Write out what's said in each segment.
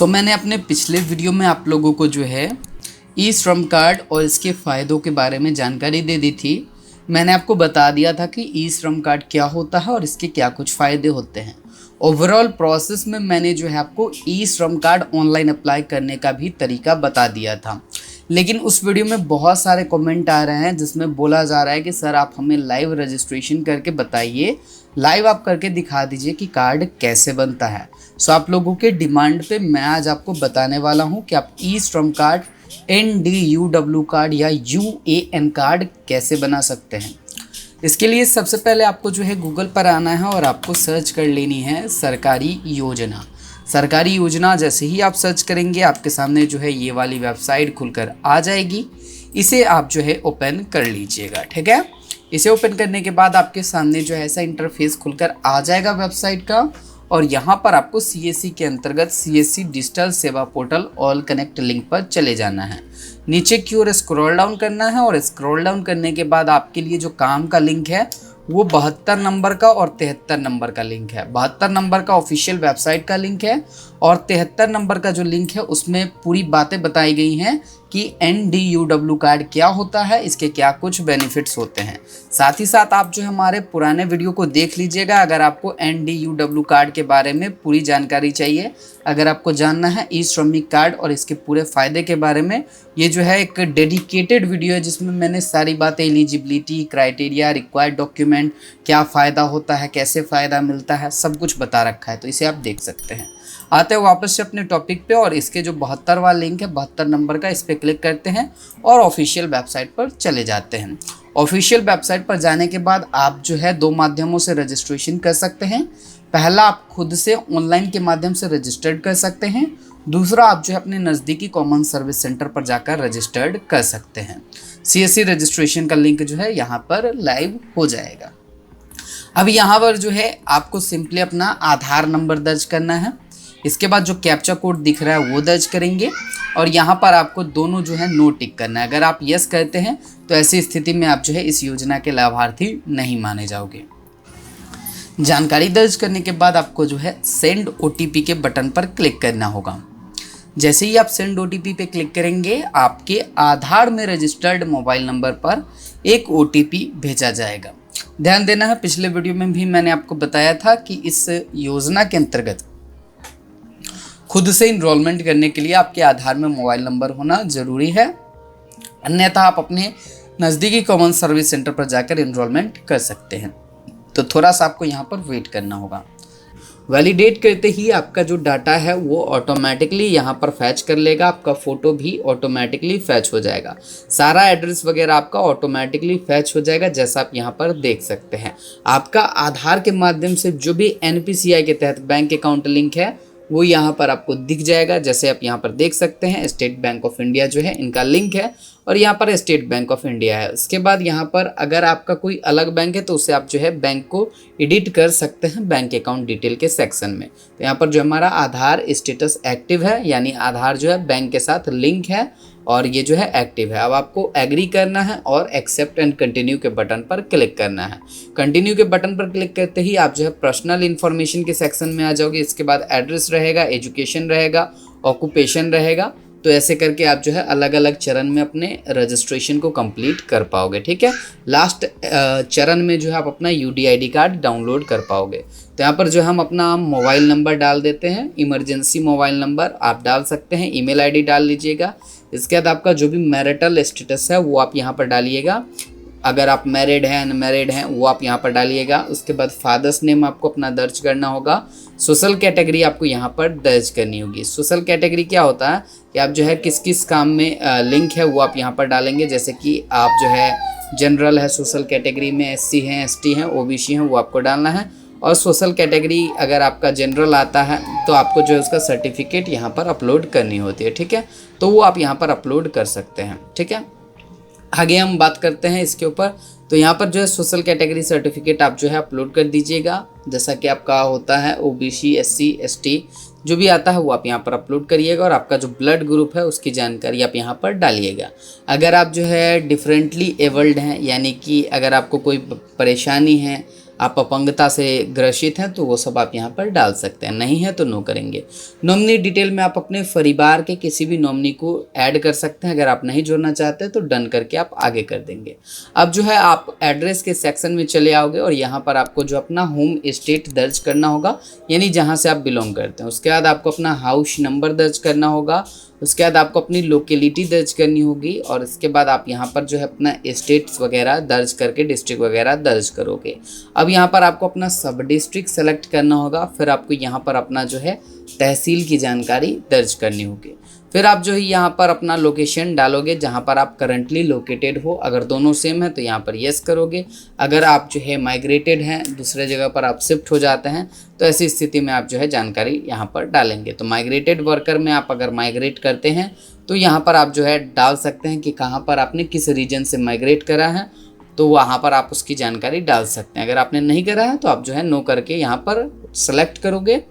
मैंने अपने पिछले वीडियो में आप लोगों को जो है ई श्रम कार्ड और इसके फ़ायदों के बारे में जानकारी दे दी थी। मैंने आपको बता दिया था कि ई श्रम कार्ड क्या होता है और इसके क्या कुछ फ़ायदे होते हैं। ओवरऑल प्रोसेस में मैंने जो है आपको ई श्रम कार्ड ऑनलाइन अप्लाई करने का भी तरीका बता दिया था। लेकिन उस वीडियो में बहुत सारे कमेंट आ रहे हैं जिसमें बोला जा रहा है कि सर आप हमें लाइव रजिस्ट्रेशन करके बताइए, लाइव आप करके दिखा दीजिए कि कार्ड कैसे बनता है। आप लोगों के डिमांड पे मैं आज आपको बताने वाला हूं कि आप ई श्रम कार्ड, NDUW कार्ड या UAN कार्ड कैसे बना सकते हैं। इसके लिए सबसे पहले आपको जो है गूगल पर आना है और आपको सर्च कर लेनी है सरकारी योजना। सरकारी योजना जैसे ही आप सर्च करेंगे आपके सामने जो है ये वाली वेबसाइट खुलकर आ जाएगी। इसे आप जो है ओपन कर लीजिएगा, ठीक है। इसे ओपन करने के बाद आपके सामने जो है ऐसा इंटरफेस खुलकर आ जाएगा वेबसाइट का, और यहाँ पर आपको CSC के अंतर्गत CSC डिजिटल सेवा पोर्टल ऑल कनेक्ट लिंक पर चले जाना है। नीचे की ओर स्क्रॉल डाउन करना है और स्क्रॉल डाउन करने के बाद आपके लिए जो काम का लिंक है वो 72 नंबर का और 73 नंबर का लिंक है। 72 नंबर का ऑफिशियल वेबसाइट का लिंक है और 73 नंबर का जो लिंक है उसमें पूरी बातें बताई गई हैं कि NDUW कार्ड क्या होता है, इसके क्या कुछ बेनिफिट्स होते हैं। साथ ही साथ आप जो हमारे पुराने वीडियो को देख लीजिएगा अगर आपको NDUW कार्ड के बारे में पूरी जानकारी चाहिए, अगर आपको जानना है ई श्रमिक कार्ड और इसके पूरे फ़ायदे के बारे में। ये जो है एक डेडिकेटेड वीडियो है जिसमें मैंने सारी बातें, एलिजिबिलिटी, क्राइटेरिया, रिक्वायर्ड डॉक्यूमेंट, क्या फ़ायदा होता है, कैसे फ़ायदा मिलता है, सब कुछ बता रखा है, तो इसे आप देख सकते हैं। आते हैं वापस से अपने टॉपिक पे और इसके जो 72वां लिंक है 72 नंबर का, इस पर क्लिक करते हैं और ऑफिशियल वेबसाइट पर चले जाते हैं। ऑफिशियल वेबसाइट पर जाने के बाद आप जो है 2 माध्यमों से रजिस्ट्रेशन कर सकते हैं। पहला, आप खुद से ऑनलाइन के माध्यम से रजिस्टर्ड कर सकते हैं। दूसरा, आप जो है अपने नज़दीकी कॉमन सर्विस सेंटर पर जाकर रजिस्टर्ड कर सकते हैं। CSC रजिस्ट्रेशन का लिंक जो है यहाँ पर लाइव हो जाएगा। अब यहाँ पर जो है आपको सिंपली अपना आधार नंबर दर्ज करना है। इसके बाद जो कैप्चा कोड दिख रहा है वो दर्ज करेंगे और यहाँ पर आपको दोनों जो है नो टिक करना है। अगर आप यस करते हैं तो ऐसी स्थिति में आप जो है इस योजना के लाभार्थी नहीं माने जाओगे। जानकारी दर्ज करने के बाद आपको जो है सेंड OTP के बटन पर क्लिक करना होगा। जैसे ही आप सेंड OTP पे क्लिक करेंगे आपके आधार में रजिस्टर्ड मोबाइल नंबर पर एक OTP भेजा जाएगा। ध्यान देना है, पिछले वीडियो में भी मैंने आपको बताया था कि इस योजना के अंतर्गत खुद से इनरोलमेंट करने के लिए आपके आधार में मोबाइल नंबर होना ज़रूरी है, अन्यथा आप अपने नज़दीकी कॉमन सर्विस सेंटर पर जाकर इनरोलमेंट कर सकते हैं। तो थोड़ा सा आपको यहाँ पर वेट करना होगा। वैलिडेट करते ही आपका जो डाटा है वो ऑटोमेटिकली यहाँ पर फैच कर लेगा, आपका फ़ोटो भी ऑटोमेटिकली फैच हो जाएगा, सारा एड्रेस वगैरह आपका ऑटोमेटिकली फैच हो जाएगा। जैसा आप यहाँ पर देख सकते हैं आपका आधार के माध्यम से जो भी NPCI के तहत बैंक अकाउंट लिंक है वो यहाँ पर आपको दिख जाएगा। जैसे आप यहाँ पर देख सकते हैं स्टेट बैंक ऑफ इंडिया जो है इनका लिंक है और यहाँ पर स्टेट बैंक ऑफ इंडिया है। उसके बाद यहाँ पर अगर आपका कोई अलग बैंक है तो उससे आप जो है बैंक को एडिट कर सकते हैं बैंक अकाउंट डिटेल के सेक्शन में। तो यहाँ पर जो हमारा आधार स्टेटस एक्टिव है, यानी आधार जो है बैंक के साथ लिंक है और ये जो है एक्टिव है। अब आपको एग्री करना है और एक्सेप्ट एंड कंटिन्यू के बटन पर क्लिक करना है। कंटिन्यू के बटन पर क्लिक करते ही आप जो है पर्सनल इन्फॉर्मेशन के सेक्शन में आ जाओगे। इसके बाद एड्रेस रहेगा, एजुकेशन रहेगा, ऑक्यूपेशन रहेगा। तो ऐसे करके आप जो है अलग अलग चरण में अपने रजिस्ट्रेशन को कंप्लीट कर पाओगे, ठीक है। लास्ट चरण में जो है आप अपना UDID कार्ड डाउनलोड कर पाओगे। तो यहाँ पर जो हम अपना मोबाइल नंबर डाल देते हैं, इमरजेंसी मोबाइल नंबर आप डाल सकते हैं, ईमेल ID डाल लीजिएगा। इसके बाद आपका जो भी मैरिटल स्टेटस है वो आप यहाँ पर डालिएगा, अगर आप मैरिड हैं अनमैरिड हैं वो आप यहाँ पर डालिएगा। उसके बाद फादर्स नेम आपको अपना दर्ज करना होगा। सोशल कैटेगरी आपको यहाँ पर दर्ज करनी होगी। सोशल कैटेगरी क्या होता है कि आप जो है किस किस काम में लिंक है वो आप यहाँ पर डालेंगे। जैसे कि आप जो है जनरल है सोशल कैटेगरी में, SC हैं, ST हैं, OBC हैं, वो आपको डालना है। और सोशल कैटेगरी अगर आपका जनरल आता है तो आपको जो है उसका सर्टिफिकेट यहाँ पर अपलोड करनी होती है, ठीक है। तो वो आप यहाँ पर अपलोड कर सकते हैं, ठीक है। आगे हम बात करते हैं इसके ऊपर। तो यहाँ पर जो है सोशल कैटेगरी सर्टिफिकेट आप जो है अपलोड कर दीजिएगा। जैसा कि आपका होता है OBC, SC, ST जो भी आता है वो आप यहाँ पर अपलोड करिएगा और आपका जो ब्लड ग्रुप है उसकी जानकारी आप यहाँ पर डालिएगा। अगर आप जो है डिफरेंटली एबल्ड हैं, यानी कि अगर आपको कोई परेशानी है, आप अपंगता से ग्रसित हैं तो वो सब आप यहाँ पर डाल सकते हैं, नहीं है तो नो करेंगे। नॉमिनी डिटेल में आप अपने परिवार के किसी भी नॉमिनी को ऐड कर सकते हैं, अगर आप नहीं जोड़ना चाहते तो डन करके आप आगे कर देंगे। अब जो है आप एड्रेस के सेक्शन में चले आओगे और यहाँ पर आपको जो अपना होम स्टेट दर्ज करना होगा, यानी जहाँ से आप बिलोंग करते हैं। उसके बाद आपको अपना हाउस नंबर दर्ज करना होगा, उसके बाद आपको अपनी लोकेलिटी दर्ज करनी होगी और इसके बाद आप यहाँ पर जो है अपना स्टेट्स वगैरह दर्ज करके डिस्ट्रिक्ट वगैरह दर्ज करोगे। अब यहाँ पर आपको अपना सब डिस्ट्रिक्ट सेलेक्ट करना होगा, फिर आपको यहाँ पर अपना जो है तहसील की जानकारी दर्ज करनी होगी। फिर आप जो है यहाँ पर अपना लोकेशन डालोगे जहाँ पर आप करंटली लोकेटेड हो, अगर दोनों सेम है तो यहाँ पर यस करोगे। अगर आप जो है माइग्रेटेड हैं, दूसरे जगह पर आप शिफ्ट हो जाते हैं, तो ऐसी स्थिति में आप जो है जानकारी यहाँ पर डालेंगे। तो माइग्रेटेड वर्कर में आप अगर माइग्रेट करते हैं तो यहाँ पर आप जो है डाल सकते हैं कि कहाँ पर आपने किस रीजन से माइग्रेट करा है, तो वहाँ पर आप उसकी जानकारी डाल सकते हैं। अगर आपने नहीं करा है तो आप जो है नो करके यहाँ पर सेलेक्ट करोगे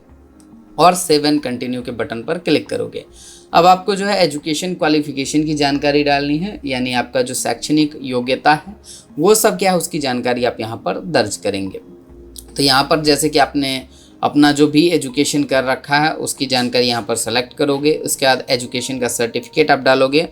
और सेव एंड कंटिन्यू के बटन पर क्लिक करोगे। अब आपको जो है एजुकेशन क्वालिफिकेशन की जानकारी डालनी है, यानी आपका जो शैक्षणिक योग्यता है वो सब क्या है उसकी जानकारी आप यहाँ पर दर्ज करेंगे। तो यहाँ पर जैसे कि आपने अपना जो भी एजुकेशन कर रखा है उसकी जानकारी यहाँ पर सेलेक्ट करोगे। उसके बाद एजुकेशन का सर्टिफिकेट आप डालोगे,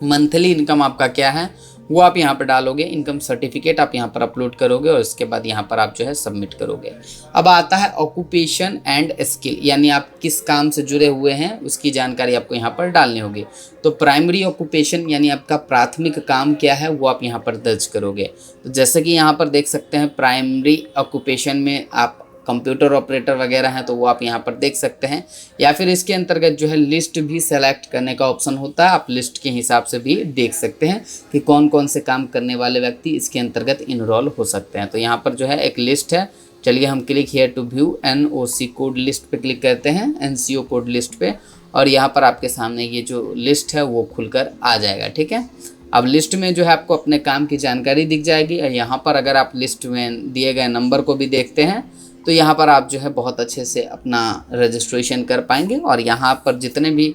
मंथली इनकम आपका क्या है वो आप यहाँ पर डालोगे, इनकम सर्टिफिकेट आप यहाँ पर अपलोड करोगे और उसके बाद यहाँ पर आप जो है सबमिट करोगे। अब आता है ऑक्यूपेशन एंड स्किल, यानी आप किस काम से जुड़े हुए हैं उसकी जानकारी आपको यहाँ पर डालनी होगी। तो प्राइमरी ऑक्यूपेशन यानी आपका प्राथमिक काम क्या है वो आप यहाँ पर दर्ज करोगे। तो जैसे कि यहाँ पर देख सकते हैं प्राइमरी ऑक्यूपेशन में आप कंप्यूटर ऑपरेटर वगैरह हैं तो वो आप यहाँ पर देख सकते हैं, या फिर इसके अंतर्गत जो है लिस्ट भी सेलेक्ट करने का ऑप्शन होता है। आप लिस्ट के हिसाब से भी देख सकते हैं कि कौन कौन से काम करने वाले व्यक्ति इसके अंतर्गत इनरोल हो सकते हैं। तो यहाँ पर जो है एक लिस्ट है, चलिए हम click here to view NOC code list पे क्लिक करते हैं, NCO कोड लिस्ट पे, और यहाँ पर आपके सामने ये जो लिस्ट है वो खुलकर आ जाएगा। ठीक है, अब लिस्ट में जो है आपको अपने काम की जानकारी दिख जाएगी। और यहाँ पर अगर आप लिस्ट में दिए गए नंबर को भी देखते हैं तो यहाँ पर आप जो है बहुत अच्छे से अपना रजिस्ट्रेशन कर पाएंगे और यहाँ पर जितने भी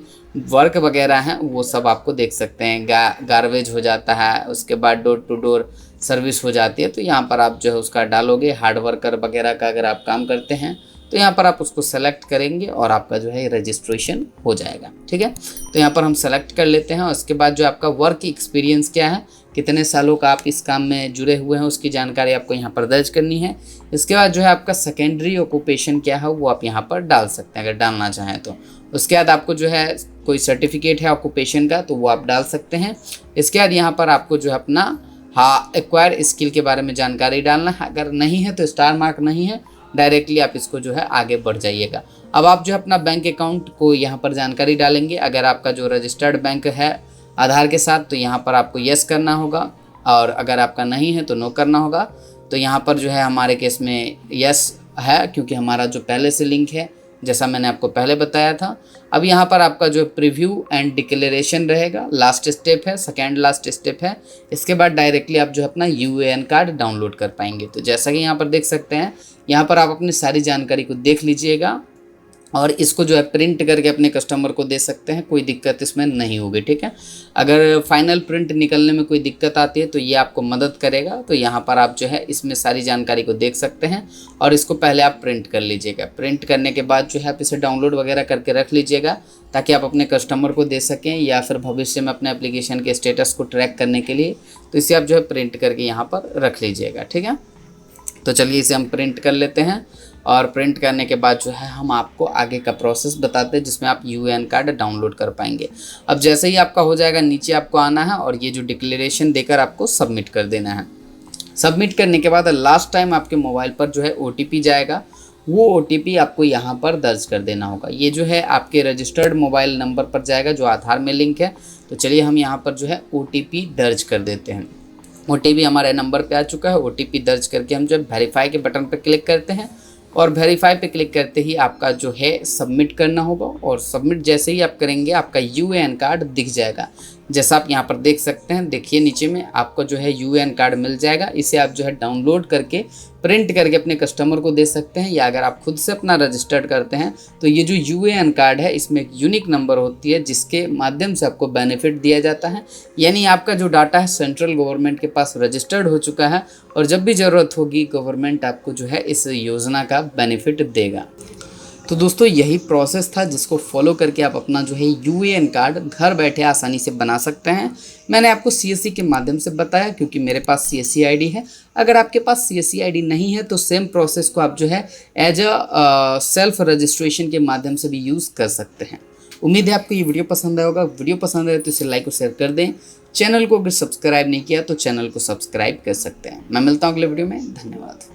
वर्क वगैरह हैं वो सब आपको देख सकते हैं। गार्बेज हो जाता है, उसके बाद डोर टू डोर सर्विस हो जाती है, तो यहाँ पर आप जो है उसका डालोगे। हार्ड वर्कर वगैरह का अगर आप काम करते हैं तो यहाँ पर आप उसको सेलेक्ट करेंगे और आपका जो है रजिस्ट्रेशन हो जाएगा। ठीक है, तो यहाँ पर हम सेलेक्ट कर लेते हैं। और उसके बाद जो आपका वर्क एक्सपीरियंस क्या है, कितने सालों का आप इस काम में जुड़े हुए हैं उसकी जानकारी आपको यहाँ पर दर्ज करनी है। इसके बाद जो है आपका सेकेंडरी ऑक्यूपेशन क्या है वो आप यहाँ पर डाल सकते हैं अगर डालना चाहें तो। उसके बाद आपको जो है कोई सर्टिफिकेट है ऑक्यूपेशन का तो वो आप डाल सकते हैं। इसके बाद यहाँ पर आपको जो है अपना एक्वायर स्किल के बारे में जानकारी डालना है, अगर नहीं है तो स्टार मार्क नहीं है, डायरेक्टली आप इसको जो है आगे बढ़ जाइएगा। अब आप जो है अपना बैंक अकाउंट को यहाँ पर जानकारी डालेंगे। अगर आपका जो रजिस्टर्ड बैंक है आधार के साथ तो यहाँ पर आपको यस करना होगा, और अगर आपका नहीं है तो नो करना होगा। तो यहाँ पर जो है हमारे केस में यस है क्योंकि हमारा जो पहले से लिंक है, जैसा मैंने आपको पहले बताया था। अब यहाँ पर आपका जो प्रीव्यू एंड डिक्लेरेशन रहेगा, लास्ट स्टेप है, सेकेंड लास्ट स्टेप है। इसके बाद डायरेक्टली आप जो है अपना UAN कार्ड डाउनलोड कर पाएंगे। तो जैसा कि यहाँ पर देख सकते हैं, यहाँ पर आप अपनी सारी जानकारी को देख लीजिएगा और इसको जो है प्रिंट करके अपने कस्टमर को दे सकते हैं, कोई दिक्कत इसमें नहीं होगी। ठीक है, अगर फाइनल प्रिंट निकलने में कोई दिक्कत आती है तो ये आपको मदद करेगा। तो यहाँ पर आप जो है इसमें सारी जानकारी को देख सकते हैं और इसको पहले आप प्रिंट कर लीजिएगा। प्रिंट करने के बाद जो है आप इसे डाउनलोड वगैरह करके रख लीजिएगा ताकि आप अपने कस्टमर को दे सकें, या फिर भविष्य में अपने एप्लीकेशन के स्टेटस को ट्रैक करने के लिए। तो इसे आप जो है प्रिंट करके यहाँ पर रख लीजिएगा। ठीक है, तो चलिए इसे हम प्रिंट कर लेते हैं और प्रिंट करने के बाद जो है हम आपको आगे का प्रोसेस बताते हैं जिसमें आप UAN कार्ड डाउनलोड कर पाएंगे। अब जैसे ही आपका हो जाएगा नीचे आपको आना है और ये जो डिक्लेरेशन देकर आपको सबमिट कर देना है। सबमिट करने के बाद लास्ट टाइम आपके मोबाइल पर जो है OTP जाएगा, वो OTP आपको यहाँ पर दर्ज कर देना होगा। ये जो है आपके रजिस्टर्ड मोबाइल नंबर पर जाएगा जो आधार में लिंक है। तो चलिए हम यहाँ पर जो है OTP दर्ज कर देते हैं। OTP हमारे नंबर पे आ चुका है। OTP दर्ज करके हम जो वेरीफाई के बटन पर क्लिक करते हैं और वेरीफाई पे क्लिक करते ही आपका जो है सबमिट करना होगा। और सबमिट जैसे ही आप करेंगे आपका UAN कार्ड दिख जाएगा। जैसा आप यहाँ पर देख सकते हैं, देखिए नीचे में आपको जो है यूएएन कार्ड मिल जाएगा। इसे आप जो है डाउनलोड करके प्रिंट करके अपने कस्टमर को दे सकते हैं, या अगर आप खुद से अपना रजिस्टर्ड करते हैं तो ये जो यूएएन कार्ड है इसमें एक यूनिक नंबर होती है जिसके माध्यम से आपको बेनिफिट दिया जाता है। यानी आपका जो डाटा है सेंट्रल गवर्नमेंट के पास रजिस्टर्ड हो चुका है और जब भी ज़रूरत होगी गवर्नमेंट आपको जो है इस योजना का बेनिफिट देगा। तो दोस्तों यही प्रोसेस था जिसको फॉलो करके आप अपना जो है यूएएन कार्ड घर बैठे आसानी से बना सकते हैं। मैंने आपको सीएससी के माध्यम से बताया क्योंकि मेरे पास सीएससी आईडी है। अगर आपके पास सीएससी आईडी नहीं है तो सेम प्रोसेस को आप जो है एज अ सेल्फ रजिस्ट्रेशन के माध्यम से भी यूज़ कर सकते हैं। उम्मीद है आपको ये वीडियो पसंद आया होगा। वीडियो पसंद आए तो इसे लाइक और शेयर कर दें। चैनल को अगर सब्सक्राइब नहीं किया तो चैनल को सब्सक्राइब कर सकते हैं। मैं मिलता हूँ अगले वीडियो में। धन्यवाद।